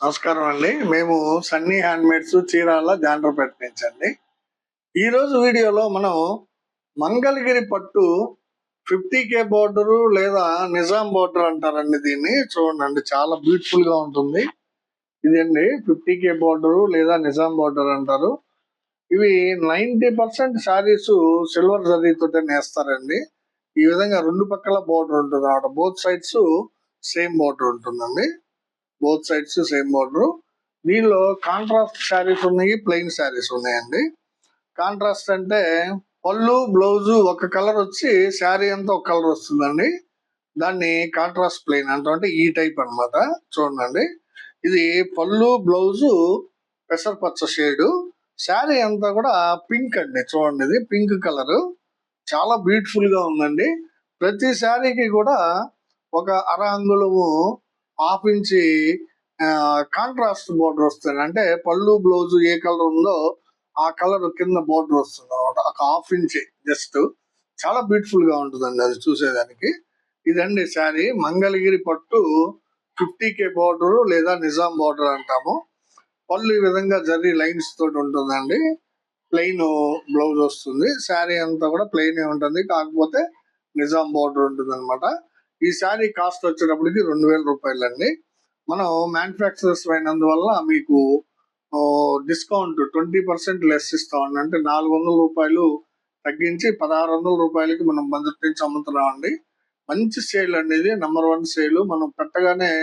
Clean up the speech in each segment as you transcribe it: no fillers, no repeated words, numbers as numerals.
నమస్కారం అండి. మేము సన్నీ హ్యాండ్మేడ్స్ చీరాల జాండ్రపేట నుంచి అండి. ఈరోజు వీడియోలో మనం మంగళగిరి పట్టు 50K బోర్డరు లేదా నిజాం బోర్డర్ అంటారండి. దీన్ని చూడండి, చాలా బ్యూటిఫుల్ గా ఉంటుంది. ఇదండి 50K బోర్డరు లేదా నిజాం బోర్డర్ అంటారు. ఇవి 90% శారీస్ సిల్వర్ జరీతోటే నేస్తారండి. ఈ విధంగా రెండు పక్కల బోర్డర్ ఉంటుంది అన్నమాట. బోత్ సైడ్స్ సేమ్ బోర్డర్ ఉంటుందండి. Both sides same border. దీనిలో కాంట్రాస్ట్ శారీస్ ఉన్నాయి, ప్లెయిన్ శారీస్ ఉన్నాయండి. కాంట్రాస్ట్ అంటే పళ్ళు బ్లౌజ్ ఒక కలర్ వచ్చి శారీ అంతా ఒక కలర్ వస్తుందండి. దాన్ని కాంట్రాస్ట్ ప్లెయిన్ అంటాం. అంటే ఈ టైప్ అన్నమాట. చూడండి, ఇది పళ్ళు బ్లౌజ్ పెసరపచ్చ షేడు, శారీ అంతా కూడా పింక్ అండి. చూడండి, ఇది పింక్ కలర్, చాలా బ్యూటిఫుల్ గా ఉందండి. ప్రతి శారీకి కూడా ఒక అర అంగుళము హాఫ్ ఇంచి కాంట్రాస్ట్ బోర్డర్ వస్తుంది. అంటే పళ్ళు బ్లౌజ్ ఏ కలర్ ఉందో ఆ కలర్ కింద బోర్డర్ వస్తుంది అనమాట. ఒక హాఫ్ ఇంచ్ జస్ట్. చాలా బ్యూటిఫుల్ గా ఉంటుందండి అది చూసేదానికి. ఇదండి శారీ మంగళగిరి పట్టు 50K బోర్డర్ లేదా నిజాం బోర్డర్ అంటాము. పళ్ళు ఈ విధంగా జరీ లైన్స్ తోటి ఉంటుందండి. ప్లెయిన్ బ్లౌజ్ వస్తుంది. శారీ అంతా కూడా ప్లెయిన్ ఉంటుంది, కాకపోతే నిజాం బోర్డర్ ఉంటుంది అనమాట. ఈ శారీ కాస్ట్ వచ్చేటప్పటికి 2000 రూపాయలు అండి. మనం మ్యానుఫ్యాక్చరర్స్ అయినందువల్ల మీకు డిస్కౌంట్ 20% లెస్ ఇస్తామండి. అంటే 400 రూపాయలు తగ్గించి 1600 రూపాయలకి మనం మొదటి నుంచి అమ్ముతున్నాం అండి. మంచి సేల్ అండి, ఇది నెంబర్ 1 సేల్. మనం పెట్టగానే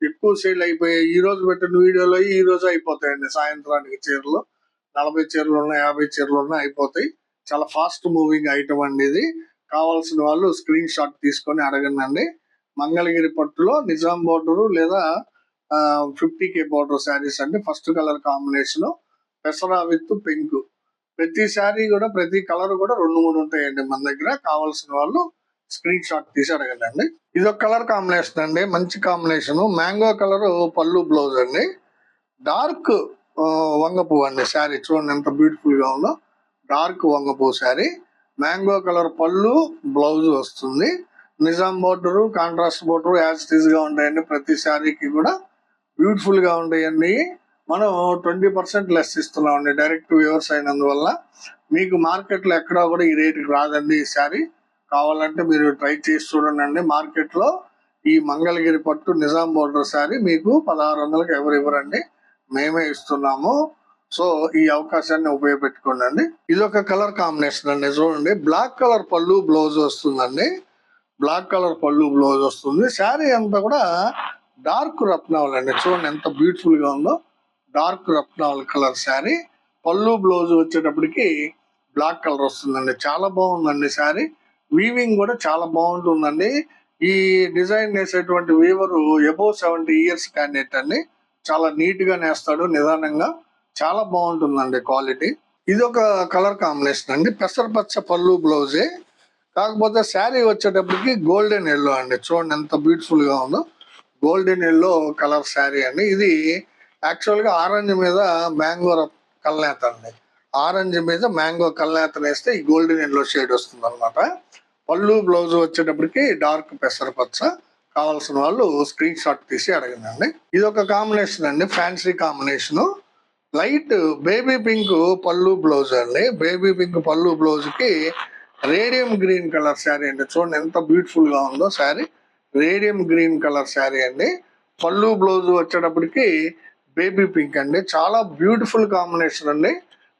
ఎక్కువ సేల్ అయిపోయాయి. ఈ రోజు పెట్టిన వీడియోలో ఈ రోజు అయిపోతాయండి. సాయంత్రానికి చీరలు 40 చీరలు ఉన్నాయి, 50 చీరలు ఉన్నాయి, అయిపోతాయి. చాలా ఫాస్ట్ మూవింగ్ ఐటమ్ అండి ఇది. కావాల్సిన వాళ్ళు స్క్రీన్ షాట్ తీసుకొని అడగండి. మంగళగిరి పట్టులో నిజాం బోర్డరు లేదా 50K బోర్డర్ శారీస్ అండి. ఫస్ట్ కలర్ కాంబినేషన్ పెసరా విత్ పింక్. ప్రతి శారీ కూడా ప్రతి కలర్ కూడా 2-3 ఉంటాయండి మన దగ్గర. కావాల్సిన వాళ్ళు స్క్రీన్ షాట్ తీసి అడగండి. ఇది ఒక కలర్ కాంబినేషన్ అండి, మంచి కాంబినేషన్. మ్యాంగో కలర్ పళ్ళు బ్లౌజ్ అండి. డార్క్ వంగపూ అండి శారీ. చూడండి ఎంత బ్యూటిఫుల్ గా ఉందో. డార్క్ వంగపూ శారీ, మ్యాంగో కలర్ పళ్ళు బ్లౌజ్ వస్తుంది. Nizam border contrast border as it is గా ఉంటాయండి. ప్రతి శారీకి కూడా బ్యూటిఫుల్ గా ఉంటాయండి. మనం 20% లెస్ ఇస్తున్నామండి డైరెక్ట్ వ్యూవర్స్ అయినందువల్ల. మీకు మార్కెట్ లో ఎక్కడా కూడా ఈ రేటుకి రాదండి ఈ శారీ. కావాలంటే మీరు ట్రై చేసి చూడండి. మార్కెట్ లో ఈ మంగళగిరి పట్టు నిజాం బోర్డర్ శారీ మీకు 1600కి ఎవరు ఇవ్వరండి, మేమే ఇస్తున్నాము. సో ఈ అవకాశాన్ని ఉపయోగపెట్టుకోండి. ఇది ఒక కలర్ కాంబినేషన్ అండి. చూడండి, బ్లాక్ కలర్ పళ్ళు బ్లౌజ్ వస్తుందండి. బ్లాక్ కలర్ పళ్ళు బ్లౌజ్ వస్తుంది. శారీ అంతా కూడా డార్క్ రత్నావళి అండి. చూడండి ఎంత బ్యూటిఫుల్ గా ఉందో. డార్క్ రత్నావళి కలర్ శారీ. పళ్ళు బ్లౌజ్ వచ్చేటప్పటికి బ్లాక్ కలర్ వస్తుందండి. చాలా బాగుందండి శారీ. వీవింగ్ కూడా చాలా బాగుంటుందండి. ఈ డిజైన్ వేసేటువంటి వీవరు అబౌవ్ 70 years క్యాండిడేట్ అండి. చాలా నీట్ గా నేస్తాడు, నిదానంగా. చాలా బాగుంటుందండి క్వాలిటీ. ఇది ఒక కలర్ కాంబినేషన్ అండి. పెసరపచ్చ పళ్ళు బ్లౌజే, కాకపోతే శారీ వచ్చేటప్పటికి గోల్డెన్ ఎల్లో అండి. చూడండి ఎంత బ్యూటిఫుల్ గా ఉందో. గోల్డెన్ ఎల్లో కలర్ శారీ అండి. ఇది యాక్చువల్ గా ఆరెంజ్ మీద మ్యాంగో కల్నేత అండి. ఆరెంజ్ మీద మ్యాంగో కల్నేత వేస్తే ఈ గోల్డెన్ ఎల్లో షేడ్ వస్తుంది అనమాట. పళ్ళు బ్లౌజ్ వచ్చేటప్పటికి డార్క్ పెసరపచ్చ. కావాల్సిన వాళ్ళు స్క్రీన్ షాట్ తీసి అడగండి. ఇది ఒక కాంబినేషన్ అండి, fancy combination. Light baby pink పళ్ళు బ్లౌజ్ అండి. బేబీ పింక్ పళ్ళు బ్లౌజ్ కి రేడియం గ్రీన్ కలర్ శారీ అండి. చూడండి ఎంత బ్యూటిఫుల్ గా ఉందో sari. Radium green colour sari అండి. పళ్ళు బ్లౌజ్ వచ్చేటప్పటికి బేబీ పింక్ అండి. చాలా బ్యూటిఫుల్ కాంబినేషన్ అండి.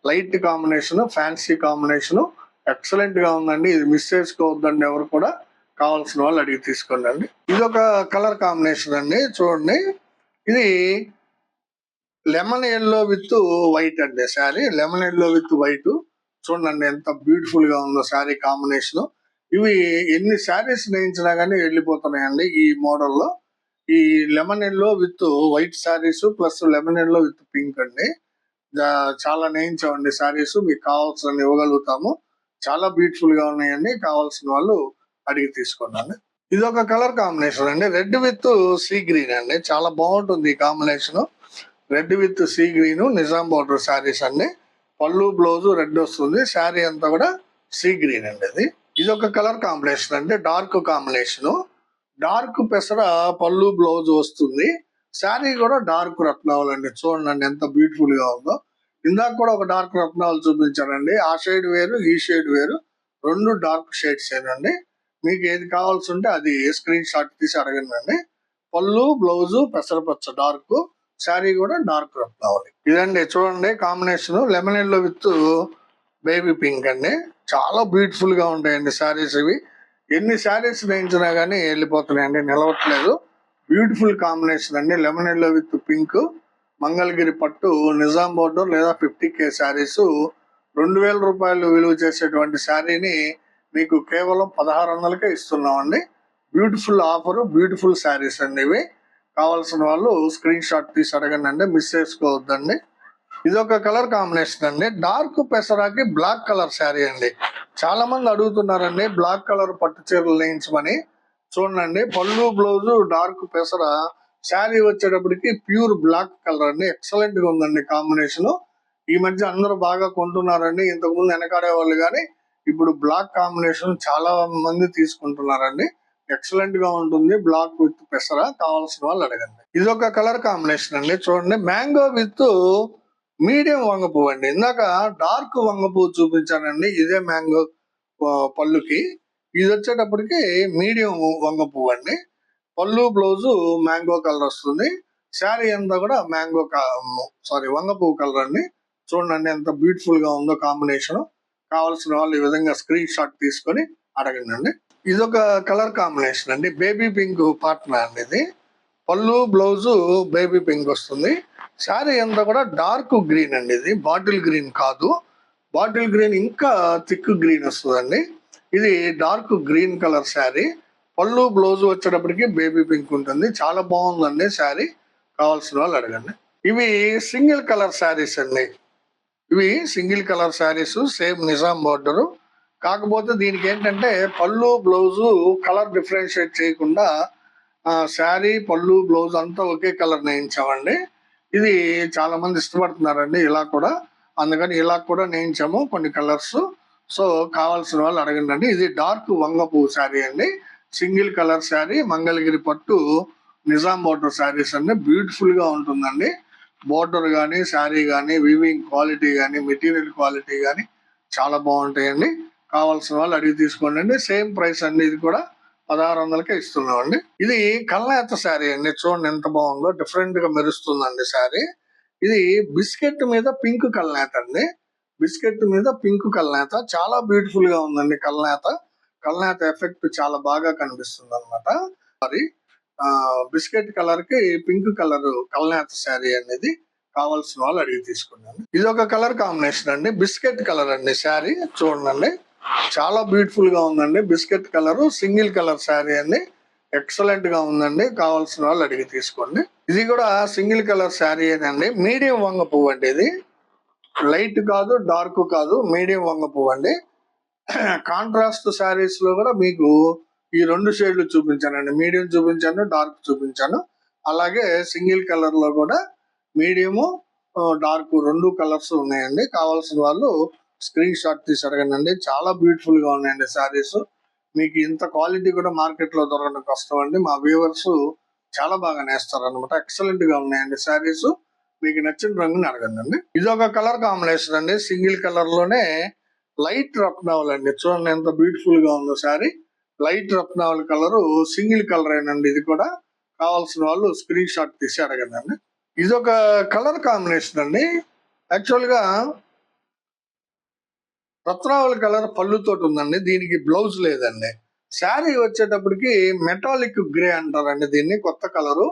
Light combination, fancy combination, excellent గా ఉందండి. ఇది మిస్ చేసుకోవద్దండి ఎవరు కూడా. కావాల్సిన వాళ్ళు అడిగి తీసుకోండి. ఇది ఒక కలర్ కాంబినేషన్ అండి. చూడండి, ఇది లెమన్ ఎల్లో విత్ వైట్ అండి sari. Lemon yellow with white. చూడండి ఎంత బ్యూటిఫుల్ గా ఉందో శారీ కాంబినేషన్. ఇవి ఎన్ని శారీస్ నేయించినా గానీ వెళ్ళిపోతున్నాయండి ఈ మోడల్లో. ఈ lemon yellow with white saris plus lemon yellow with pink అండి. చాలా నేయించామండి శారీస్. మీకు కావాల్సిన ఇవ్వగలుగుతాము. చాలా బ్యూటిఫుల్ గా ఉన్నాయండి. కావాల్సిన వాళ్ళు అడిగి తీసుకోండి. ఇది ఒక కలర్ కాంబినేషన్ అండి. రెడ్ విత్ సీ గ్రీన్ అండి. చాలా బాగుంటుంది ఈ combination. Red with sea green Nizam border saris అండి. పళ్ళు బ్లౌజ్ రెడ్ వస్తుంది. శారీ అంతా కూడా సీ గ్రీన్ అండి. ఇది ఒక కలర్ కాంబినేషన్ అంటే డార్క్ కాంబినేషన్. డార్క్ పెసర పళ్ళు బ్లౌజ్ వస్తుంది. శారీ కూడా డార్క్ రత్నావళి అండి. చూడండి ఎంత బ్యూటిఫుల్ గా ఉందో. ఇందాక కూడా ఒక డార్క్ రత్నావళి చూపించానండి. ఆ షేడ్ వేరు, ఈ షేడ్ వేరు, రెండు డార్క్ షేడ్స్ ఏనండి. మీకు ఏది కావాల్సి ఉంటే అది స్క్రీన్ షాట్ తీసి అడగండి. పళ్ళు, బ్లౌజు పెసరపచ్చ డార్క్, శారీ కూడా డార్క్ రత్నావళి. ఇదండి చూడండి combination lemon yellow with baby pink అండి. చాలా బ్యూటిఫుల్ గా ఉంటాయండి శారీస్ ఇవి. ఎన్ని శారీస్ వేయించినా గానీ వెళ్ళిపోతున్నాయండి, నిలవట్లేదు. బ్యూటిఫుల్ కాంబినేషన్ అండి. Lemon yellow with pink, Mangalagiri పట్టు, నిజాం బోర్డర్ లేదా 50K శారీస్. 2000 రూపాయలు విలువ చేసేటువంటి శారీని మీకు కేవలం 1600కే ఇస్తున్నామండి. బ్యూటిఫుల్ ఆఫర్, బ్యూటిఫుల్ శారీస్ అండి ఇవి. కావాల్సిన వాళ్ళు స్క్రీన్ షాట్ తీసి అడగండి, మిస్ చేసుకోవద్దండి. ఇదొక కలర్ కాంబినేషన్ అండి. డార్క్ పెసరాకి బ్లాక్ కలర్ శారీ అండి. చాలా మంది అడుగుతున్నారండి బ్లాక్ కలర్ పట్టు చీరలు నేయించమని. చూడండి పళ్ళు, బ్లౌజు డార్క్ పెసర, శారీ వచ్చేటప్పటికి ప్యూర్ బ్లాక్ కలర్ అండి. ఎక్సలెంట్ గా ఉందండి కాంబినేషన్. ఈ మధ్య అందరూ బాగా కొంటున్నారండి. ఇంతకు ముందు వెనకాడే వాళ్ళు కానీ ఇప్పుడు బ్లాక్ కాంబినేషన్ చాలా మంది తీసుకుంటున్నారండి. ఎక్సలెంట్ గా ఉంటుంది బ్లాక్ విత్ పెసర. కావాల్సిన వాళ్ళు అడగండి. ఇదొక కలర్ కాంబినేషన్ అండి. చూడండి మ్యాంగో విత్ మీడియం వంగ పువ్వు అండి. ఇందాక డార్క్ వంగ పువ్వు చూపించానండి, ఇదే మ్యాంగో పళ్ళుకి. ఇది వచ్చేటప్పటికి మీడియం వంగ పువ్వు అండి. పళ్ళు, బ్లౌజు మ్యాంగో కలర్ వస్తుంది. శారీ అంతా కూడా వంగ పువ్వు కలర్ అండి. చూడండి ఎంత బ్యూటిఫుల్ గా ఉందో కాంబినేషన్. కావాల్సిన వాళ్ళు ఈ విధంగా స్క్రీన్ షాట్ తీసుకొని అడగండి. ఇదొక కలర్ కాంబినేషన్ అండి. బేబీ పింక్ పార్ట్నర్ అండి ఇది. పళ్ళు, బ్లౌజు బేబీ పింక్ వస్తుంది. శారీ అంతా కూడా డార్క్ గ్రీన్ అండి. ఇది బాటిల్ గ్రీన్ కాదు, బాటిల్ గ్రీన్ ఇంకా థిక్ గ్రీన్ వస్తుందండి. ఇది డార్క్ గ్రీన్ కలర్ శారీ. పళ్ళు, బ్లౌజ్ వచ్చేటప్పటికి బేబీ పింక్ ఉంటుంది. చాలా బాగుందండి శారీ. కావాల్సిన వాళ్ళు అడగండి. ఇవి సింగిల్ కలర్ శారీస్ అండి. ఇవి single colour saris, same Nizam border. కాకపోతే దీనికి ఏంటంటే పళ్ళు, బ్లౌజు కలర్ డిఫరెన్షియేట్ చేయకుండా శారీ, పళ్ళు, బ్లౌజ్ అంతా ఒకే కలర్ నేయించామండి. ఇది చాలా మంది ఇష్టపడుతున్నారండి ఇలా కూడా. అందుకని ఇలా కూడా నేయించాము కొన్ని కలర్స్. సో కావాల్సిన వాళ్ళు అడగండి. ఇది డార్క్ వంగ పువ్వు శారీ అండి. సింగిల్ కలర్ శారీ, మంగళగిరి పట్టు, నిజాం బోర్డర్ శారీస్ అండి. బ్యూటిఫుల్ గా ఉంటుందండి. బోర్డర్ కానీ, శారీ కానీ, వీవింగ్ క్వాలిటీ కానీ, మెటీరియల్ క్వాలిటీ కానీ చాలా బాగుంటాయండి. కావాల్సిన వాళ్ళు అడిగి తీసుకోండి. సేమ్ ప్రైస్ అండి. ఇది కూడా 1600కే ఇస్తున్నామండి. ఇది కల్నేత శారీ అండి. చూడండి ఎంత బాగుందో, డిఫరెంట్ గా మెరుస్తుందండి శారీ. ఇది బిస్కెట్ మీద పింక్ కల్నేత అండి. బిస్కెట్ మీద పింక్ కల్నేత చాలా బ్యూటిఫుల్ గా ఉందండి. కల్నేత ఎఫెక్ట్ చాలా బాగా కనిపిస్తుంది అనమాట. మరి బిస్కెట్ కలర్ కి పింక్ కలర్ కల్నేత శారీ అనేది కావాల్సిన వాళ్ళు అడిగి తీసుకున్నాను. ఇది ఒక కలర్ కాంబినేషన్ అండి. బిస్కెట్ కలర్ అండి శారీ. చూడండి చాలా బ్యూటిఫుల్ గా ఉందండి. Biscuit colour single colour sari అండి. ఎక్సలెంట్ గా ఉందండి. కావాల్సిన వాళ్ళు అడిగి తీసుకోండి. ఇది కూడా సింగిల్ కలర్ శారీ అండి. మీడియం వంగ పువ్వు అండి. ఇది లైట్ కాదు, డార్క్ కాదు, మీడియం వంగ పువ్వు అండి. కాంట్రాస్ట్ శారీస్ లో కూడా మీకు ఈ రెండు షేడ్లు చూపించానండి. మీడియం చూపించాను, డార్క్ చూపించాను. అలాగే సింగిల్ కలర్ లో కూడా మీడియము, డార్క్ రెండు కలర్స్ ఉన్నాయండి. కావాల్సిన వాళ్ళు స్క్రీన్ షాట్ తీసి అడగండి. చాలా బ్యూటిఫుల్ గా ఉన్నాయండి శారీస్. మీకు ఇంత క్వాలిటీ కూడా మార్కెట్ లో దొరకడం కష్టం అండి. మా వ్యూవర్స్ చాలా బాగా నేస్తారు అనమాట. ఎక్సలెంట్ గా ఉన్నాయండి శారీస్. మీకు నచ్చిన రంగుని అడగండి. ఇది ఒక కలర్ కాంబినేషన్ అండి. సింగిల్ కలర్ లోనే లైట్ రత్నావళి అండి. చూడండి ఎంత బ్యూటిఫుల్ గా ఉందో శారీ. లైట్ రత్నావళి కలర్, సింగిల్ కలర్ ఏనండి. ఇది కూడా కావాల్సిన వాళ్ళు స్క్రీన్ షాట్ తీసి అడగండి. ఇది ఒక కలర్ కాంబినేషన్ అండి. యాక్చువల్ గా రత్నావళి కలర్ పళ్ళుతోటి ఉందండి. దీనికి బ్లౌజ్ లేదండి. శారీ వచ్చేటప్పటికి మెటాలిక్ గ్రే అంటారండి దీన్ని. కొత్త కలరు.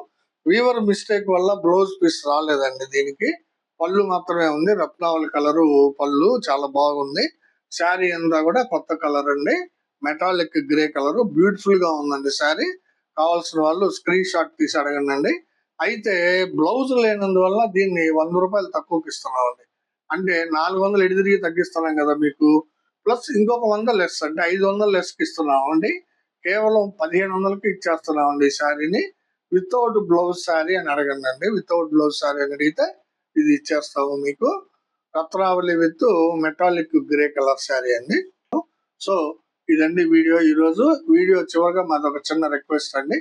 వీవర్ మిస్టేక్ వల్ల బ్లౌజ్ పీస్ రాలేదండి దీనికి. పళ్ళు మాత్రమే ఉంది. రత్నావళి కలరు పళ్ళు చాలా బాగుంది. శారీ అంతా కూడా కొత్త కలర్ అండి. Metallic grey colour. బ్యూటిఫుల్ గా ఉందండి శారీ. కావాల్సిన వాళ్ళు స్క్రీన్ షాట్ తీసి అడగండి. అయితే బ్లౌజ్ లేనందువల్ల దీన్ని 100 రూపాయలు తక్కువకి ఇస్తున్నామండి. అంటే 400 ఎడిదిరిగి తగ్గిస్తున్నాం కదా మీకు. ప్లస్ ఇంకొక 100 లెస్, అంటే 500 లెస్ కి ఇస్తున్నామండి. కేవలం 1500కి ఇచ్చేస్తున్నామండి ఈ శారీని. వితౌట్ బ్లౌజ్ శారీ అని అడగండి. వితౌట్ బ్లౌజ్ శారీ అని అడిగితే ఇది ఇచ్చేస్తాము మీకు. రత్నావళి with metallic grey colour sari అండి. సో ఇదండి వీడియో. ఈరోజు వీడియో చివరిగా మాది ఒక చిన్న రిక్వెస్ట్ అండి.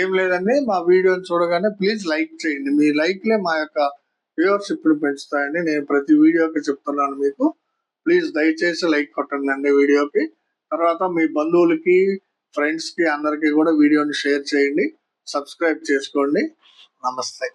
ఏం లేదండి, మా వీడియోని చూడగానే ప్లీజ్ లైక్ చేయండి. మీ లైక్లే మా యొక్క వ్యూవర్షిప్ని పెంచుతాయండి. నేను ప్రతి వీడియోకి చెప్తున్నాను మీకు. ప్లీజ్ దయచేసి లైక్ కొట్టండి వీడియోకి. తర్వాత మీ బంధువులకి, ఫ్రెండ్స్కి అందరికీ కూడా వీడియోని షేర్ చేయండి. సబ్స్క్రైబ్ చేసుకోండి. నమస్తే.